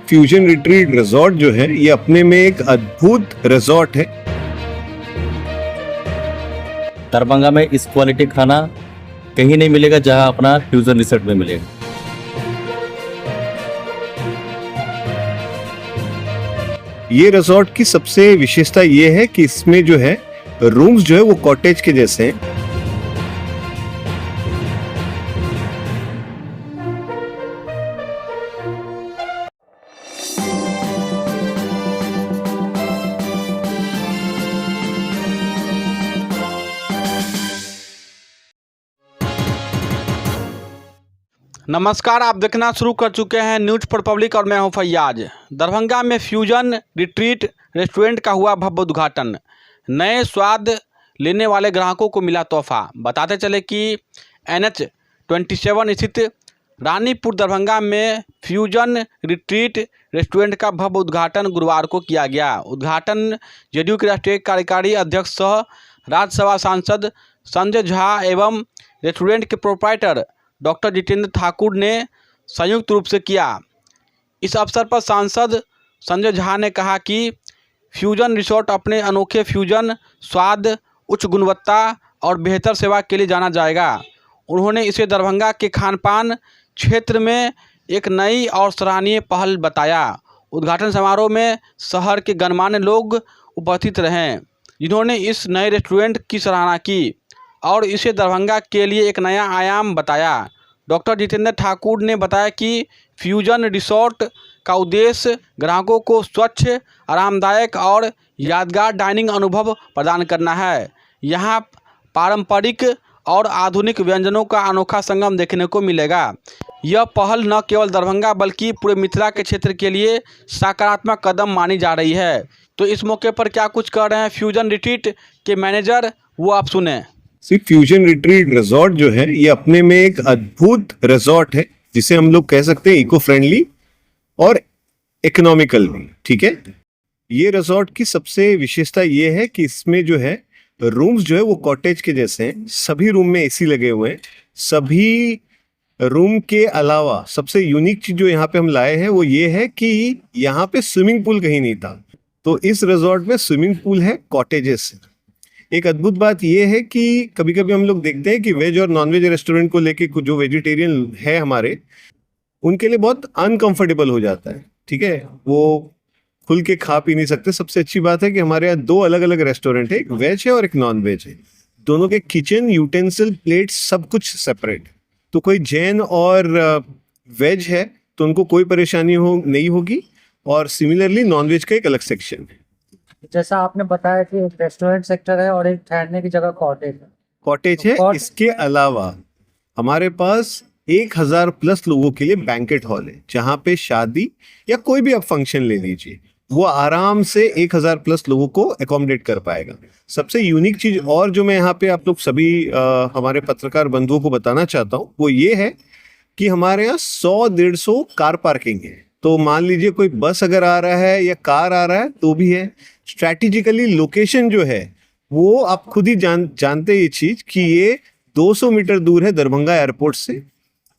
Fusion retreat resort जो है ये अपने में एक अद्भुत रिजॉर्ट है। दरभंगा में इस क्वालिटी खाना कहीं नहीं मिलेगा जहां अपना फ्यूजन रिसोर्ट में मिलेगा। ये रिजॉर्ट की सबसे विशेषता ये है कि इसमें जो है रूम्स जो है वो कॉटेज के जैसे हैं। नमस्कार, आप देखना शुरू कर चुके हैं न्यूज़ फॉर पब्लिक और मैं हूं फैयाज। दरभंगा में फ्यूजन रिट्रीट रेस्टोरेंट का हुआ भव्य उद्घाटन। नए स्वाद लेने वाले ग्राहकों को मिला तोहफा। बताते चले कि NH-27 स्थित रानीपुर दरभंगा में फ्यूजन रिट्रीट रेस्टोरेंट का भव्य उद्घाटन गुरुवार को किया गया। उद्घाटन जेडीयू के राष्ट्रीय कार्यकारी अध्यक्ष सह राज्यसभा सांसद संजय झा एवं रेस्टोरेंट के प्रोप्राइटर डॉक्टर जितेंद्र ठाकुर ने संयुक्त रूप से किया। इस अवसर पर सांसद संजय झा ने कहा कि फ्यूजन रिसोर्ट अपने अनोखे फ्यूजन स्वाद, उच्च गुणवत्ता और बेहतर सेवा के लिए जाना जाएगा। उन्होंने इसे दरभंगा के खानपान क्षेत्र में एक नई और सराहनीय पहल बताया। उद्घाटन समारोह में शहर के गणमान्य लोग उपस्थित रहे, जिन्होंने इस नए रेस्टोरेंट की सराहना की और इसे दरभंगा के लिए एक नया आयाम बताया। डॉक्टर जितेंद्र ठाकुर ने बताया कि फ्यूजन रिसोर्ट का उद्देश्य ग्राहकों को स्वच्छ, आरामदायक और यादगार डाइनिंग अनुभव प्रदान करना है। यहाँ पारंपरिक और आधुनिक व्यंजनों का अनोखा संगम देखने को मिलेगा। यह पहल न केवल दरभंगा बल्कि पूरे मिथिला के क्षेत्र के लिए सकारात्मक कदम मानी जा रही है। तो इस मौके पर क्या कुछ कह रहे हैं फ्यूजन रिट्रीट के मैनेजर, वो आप सुने। फ्यूजन रिट्रीट रिजॉर्ट जो है ये अपने में एक अद्भुत रिजॉर्ट है, जिसे हम लोग कह सकते हैं इको फ्रेंडली और इकोनॉमिकल भी। ठीक है, ये रिजॉर्ट की सबसे विशेषता ये है कि इसमें जो है रूम्स जो है वो कॉटेज के जैसे हैं। सभी रूम में एसी लगे हुए हैं। सभी रूम के अलावा सबसे यूनिक चीज जो यहाँ पे हम लाए हैं वो ये है कि यहाँ पे स्विमिंग पूल कहीं नहीं था, तो इस रिजॉर्ट में स्विमिंग पूल है कॉटेजेस। एक अद्भुत बात यह है कि कभी कभी हम लोग देखते हैं कि वेज और नॉन वेज रेस्टोरेंट को लेके कुछ जो वेजिटेरियन है हमारे, उनके लिए बहुत अनकंफर्टेबल हो जाता है। ठीक है, वो खुल के खा पी नहीं सकते। सबसे अच्छी बात है कि हमारे यहाँ दो अलग अलग रेस्टोरेंट है, एक वेज है और एक नॉन वेज है। दोनों के किचन, यूटेंसिल, प्लेट सब कुछ सेपरेट। तो कोई जैन और वेज है तो उनको कोई परेशानी नहीं होगी। और सिमिलरली नॉन वेज का एक अलग सेक्शन है। जैसा आपने बताया कि एक रेस्टोरेंट सेक्टर है और एक ठहरने की जगह कॉटेज है। इसके अलावा हमारे पास 1000+ लोगों के लिए बैंकेट हॉल है, जहाँ पे शादी या कोई भी आप फंक्शन ले लीजिए, वो आराम से 1000+ लोगों को अकोमोडेट कर पाएगा। सबसे यूनिक चीज और जो मैं यहाँ पे आप लोग सभी हमारे पत्रकार बंधुओं को बताना चाहता हूँ वो ये है कि हमारे यहाँ 100-150 कार पार्किंग है। तो मान लीजिए कोई बस अगर आ रहा है या कार आ रहा है तो भी है। स्ट्रैटेजिकली लोकेशन जो है वो आप खुद ही जानते हैं ये चीज कि ये 200 मीटर दूर है दरभंगा एयरपोर्ट से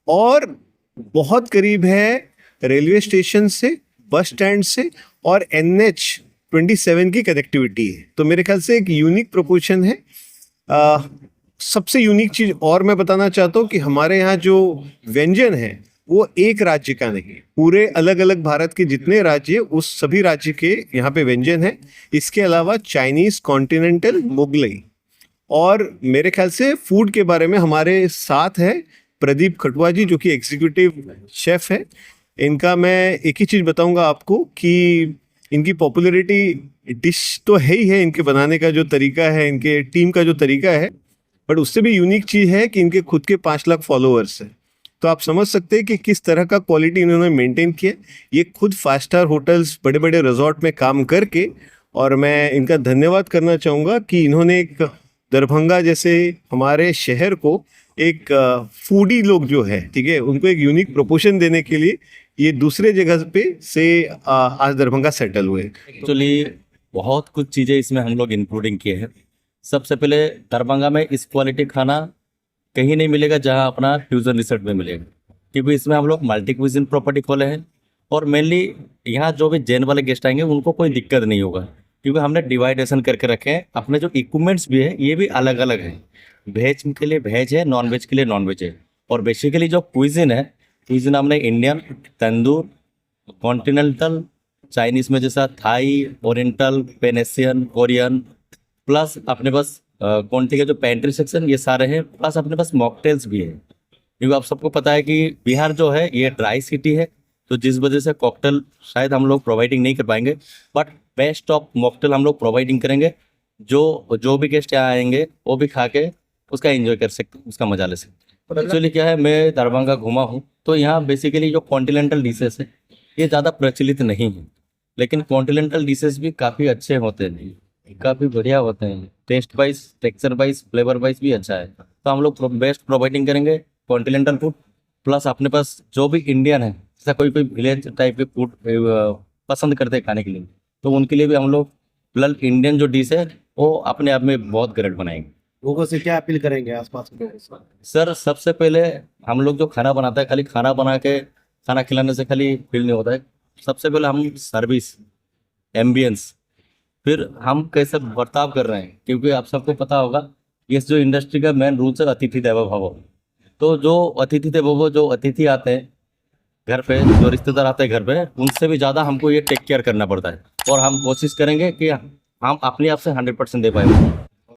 और बहुत करीब है रेलवे स्टेशन से, बस स्टैंड से, और NH-27 की कनेक्टिविटी है। तो मेरे ख्याल से एक यूनिक प्रोपोर्शन है। सबसे यूनिक चीज और मैं बताना चाहता हूँ कि हमारे यहाँ जो व्यंजन है वो एक राज्य का नहीं, पूरे अलग अलग भारत के जितने राज्य उस सभी राज्य के यहाँ पे व्यंजन है। इसके अलावा चाइनीज, कॉन्टिनेंटल, मुगलई, और मेरे ख्याल से फूड के बारे में हमारे साथ है प्रदीप खटुआ जी, जो कि एग्जीक्यूटिव शेफ है। इनका मैं एक ही चीज बताऊंगा आपको कि इनकी पॉपुलैरिटी डिश तो है ही है, इनके बनाने का जो तरीका है, इनके टीम का जो तरीका है, बट उससे भी यूनिक चीज है कि इनके खुद के 5 लाख फॉलोअर्स है। तो आप समझ सकते हैं कि किस तरह का क्वालिटी इन्होंने मेंटेन किया। ये खुद 5 स्टार होटल्स, बड़े बड़े रिजॉर्ट में काम करके, और मैं इनका धन्यवाद करना चाहूँगा कि इन्होंने एक दरभंगा जैसे हमारे शहर को एक फूडी लोग जो है, ठीक है, उनको एक यूनिक प्रोपोर्शन देने के लिए ये दूसरे जगह पे से आज दरभंगा सेटल हुए। एक्चुअली बहुत कुछ चीज़ें इसमें हम लोग इंक्लूडिंग किए हैं। सबसे पहले दरभंगा में इस क्वालिटी खाना कहीं नहीं मिलेगा जहां अपना फ्यूजन रिसोर्ट में मिलेगा, क्योंकि इसमें हम लोग मल्टी क्विजिन प्रॉपर्टी खोले हैं और मेनली यहाँ जो भी जैन वाले गेस्ट आएंगे उनको कोई दिक्कत नहीं होगा, क्योंकि हमने डिवाइडेशन करके रखे हैं। अपने जो इक्विपमेंट्स भी है ये भी अलग अलग है, वेज के लिए वेज है, नॉन वेज के लिए नॉन वेज है। और बेसिकली जो क्विजिन है, क्विजिन हमने इंडियन, तंदूर, कॉन्टिनेंटल, चाइनीज़ में जैसा थाई, ओरिएंटल, पेनेशियन, कोरियन, प्लस अपने पास क्वांटिटी के जो पेंट्री सेक्शन ये सारे हैं, प्लस अपने पास मॉकटेल्स भी है। क्योंकि आप सबको पता है कि बिहार जो है ये ड्राई सिटी है, तो जिस वजह से कॉकटेल शायद हम लोग प्रोवाइडिंग नहीं कर पाएंगे, बट बेस्ट ऑफ मॉकटेल हम लोग प्रोवाइडिंग करेंगे। जो भी गेस्ट यहाँ आएंगे वो भी खा के उसका एंजॉय कर सकते, उसका मजा ले सकते। एक्चुअली क्या है, मैं दरभंगा घूमा हूँ, तो यहाँ बेसिकली जो कॉन्टिनेंटल डिशेस है ये ज़्यादा प्रचलित नहीं है, लेकिन कॉन्टिनेंटल डिशेस भी काफ़ी अच्छे होते हैं, काफ़ी बढ़िया होते हैं। Taste wise, texture wise, flavour wise भी अच्छा है। तो हम लोग बेस्ट प्रोवाइडिंग करेंगे कॉन्टिनेंटल फूड, प्लस अपने पास जो भी इंडियन है, जैसा कोई विलेज टाइप के फूड पसंद करते हैं खाने के लिए, तो उनके लिए भी हम लोग प्लस इंडियन जो डिश है वो अपने आप में बहुत ग्रेट बनाएंगे। लोगों से क्या अपील करेंगे आसपास के लोगों से? सर सबसे पहले हम लोग जो खाना बनाता है, खाली खाना बना के खाना खिलाने से खाली फील नहीं होता है। सबसे पहले हम सर्विस, एम्बियंस, फिर हम कैसे बर्ताव कर रहे हैं, क्योंकि आप सबको पता होगा ये जो इंडस्ट्री का मेन रूल्स है अतिथि देवो भव। तो जो अतिथि देवो भव, जो अतिथि आते हैं घर पे, जो रिश्तेदार आते हैं घर पे, उनसे भी ज़्यादा हमको ये टेक केयर करना पड़ता है, और हम कोशिश करेंगे कि हम अपने आप से 100% दे पाए।